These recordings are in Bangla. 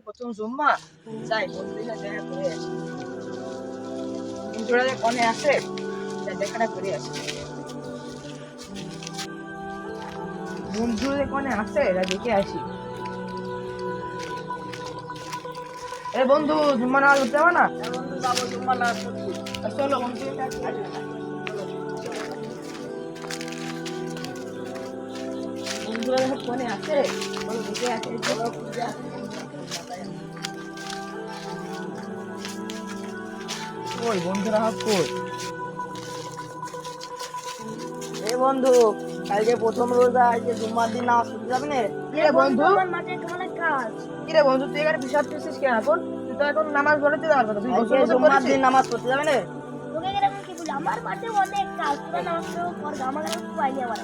প্রথম জুম্মা, যাই বন্ধুদের সাথে দেখা করে আসি। বন্ধুরা যে কনে আছে দেখাটা করে আসি। বন্ধুরা যে কনে আছে দেখে আসি। এ বন্ধু জুম্মা নামাজ পড়তে হবে না? বন্ধু যাবো জুম্মা নামাজ পড়তে। চলো বন্ধু বন্ধুরা যখন ফোনে আছে বলো দেখে আসে ওই বন্ধুরা কই? এই বন্ধু কালকে প্রথম রোজা, আজকে জুম্মার দিন নামাজ পড়তে যাবি না? কিরে বন্ধু, আমার মাঠে অনেক কাজ। কিরে বন্ধু তুই এখানে বিষাদ করছিস কেন? এখন তুই তো এখন নামাজ পড়তে যাওয়ার কথা, তুই আজকে গোসল জুম্মার করেছিস? দিন নামাজ পড়তে যাবি না? তোকে এরকম কি বলি, আমার মাঠে অনেক কাজ, তোরা নামাজ পড়, আমার খুব পাইনি আমার।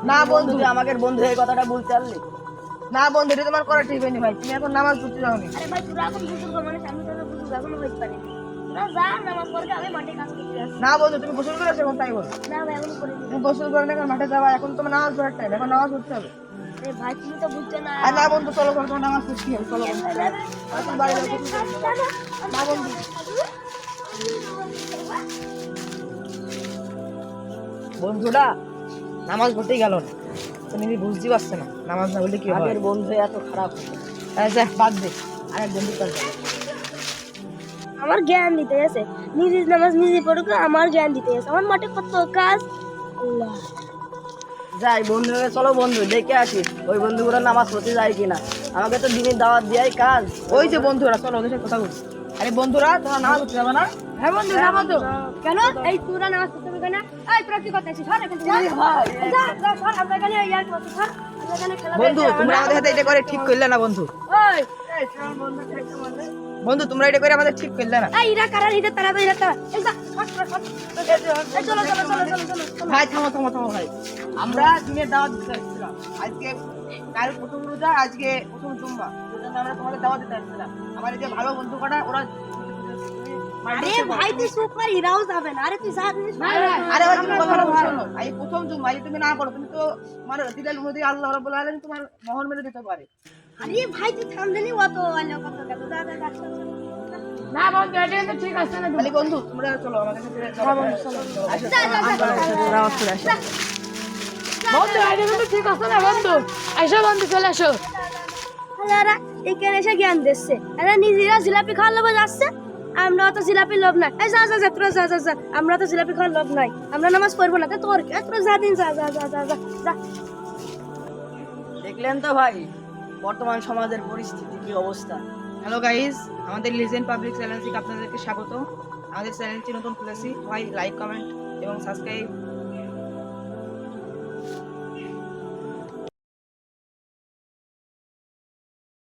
না বন্ধু, তুই আমাকে বন্ধু এই কথাটা বলতে পারলি? না বন্ধু, এটা তোমার করা ঠিক হয়নি ভাই, তুমি এখন নামাজ পড়তে যাওনি। আরে ভাই তোরা এখন বুজুর্গ মানুষ, আমি তোদের বুজুর্গ এখনো হইতে পারি। তোরা যা নামাজ পড়কে, আমি মাঠে কাজ করতে আসছি। না বন্ধু, তুমি গোসল করেছো এখন তাই বল? না ভাই এখনো করিনি। তুমি গোসল করে না এখন মাঠে যাওয়া, এখন তোমার নামাজ পড়ার টাইম, এখন নামাজ পড়তে হবে। আরে ভাই তুমি তো বুঝছো না। আর না বন্ধু চলো তোমার নামাজ পড়তে হবে, চলো বন্ধু এখন বাড়ি যাও, গোসল করো। না বন্ধু বন্ধুরা নামাজ পড়তেই গেল না, তুমি বুঝতে পারছো না নামাজ না বললে কি হয়। আগের বন্ধু এত খারাপ হলো। যা বাদ দে, আরেক বন্ধু কাজ আমার জ্ঞান দিতে গেছে, নিজে নামাজ নিজে পড়ুক, আমার জ্ঞান দিতে গেছে। আমার মাঠে কত কাজ। আল্লাহ যাই বন্ধু, চলো বন্ধু দেখে আসি ওই বন্ধুগুলো নামাজ পড়তে যায় কিনা। আমাকে তো দিনের দাওয়াত দেওয়াই কাজ। ওই যে বন্ধুরা, চলো ওদের সাথে কথা বলছি। আরে বন্ধুরা তোমরা নামাজ পড়তে যাবে না? হ্যাঁ বন্ধু নামাজ তো কেন? এই তোরা নামাজ পড়তে হবে কেন? এই তোরা কি করতেছিস? সর এখান থেকে। যা যা সর, আমরা এখানে ইয়ার করতে সর, আমরা এখানে খেলা বন্ধু দেখছি। তোমরা আমাদের সাথে এটা করে ঠিক করলে না বন্ধু। ওই বন্ধু তোমরা এটা করে আমাদের ঠিক করলে না। এই ইরা কারা ইরা তারা ইরা তারা এই যা সর সর সর। এই চলো চলো চলো চলো চলো চলো। ভাই থামো থামো থামো ভাই, আমরা দিনের দাওয়াত দিতে আসছিলাম। আজকে কাল প্রথম রোজা, আজকে প্রথম জুম্মা, সেজন্য আমরা তোমাদের দাওয়াত দিতে আসছিলাম। আমার এই যে ভালো বন্ধু কটা ওরা আরে ভাই তুই চুপ কর, ইরাও যাবে না। আরে তুই যা দিস ভাই। আরে ভাই তুমি কথাটা বুঝছো না, এই প্রথম জুম্মা, এই তুমি না করো, তুমি তো তোমার দিলের মধ্যে আল্লাহ রাব্বুল আলামিন তোমার মোহর মেরে দিতে পারে। আরে ভাই তুই থাম দেনি, অত আলো কত কত যা যা যা। না বন্ধু এটা কিন্তু ঠিক আছে না। খালি বন্ধু তোমরা চলো আমাদের সাথে চলো। আসো যা যা যা নামাজ পড়ে আসো। বন্ধু এটা কিন্তু ঠিক আছে না বন্ধু। এসো বন্ধু চলে এসো। আরে এখানে এসে জ্ঞান দিচ্ছে। আরে নিজেরা জিলাপি খাওয়ার লোভ যাচ্ছে, আমরা তো জিলাপি লোভ নাই। এই যা যা যা তোরা যা যা যা, আমরা তো জিলাপি খাওয়ার লোভ নাই, আমরা নামাজ পড়বো না। তোর কি তোরা যা দিন যা যা যা যা যা যা। দেখলেন তো ভাই বর্তমান সমাজের পরিস্থিতি কি অবস্থা। হ্যালো গাইস, আমাদের লিজেন্ড পাবলিক চ্যানেল থেকে আপনাদেরকে স্বাগত। আমাদের চ্যানেলটি নতুন খুলেছি, সবাই লাইক কমেন্ট এবং সাবস্ক্রাইব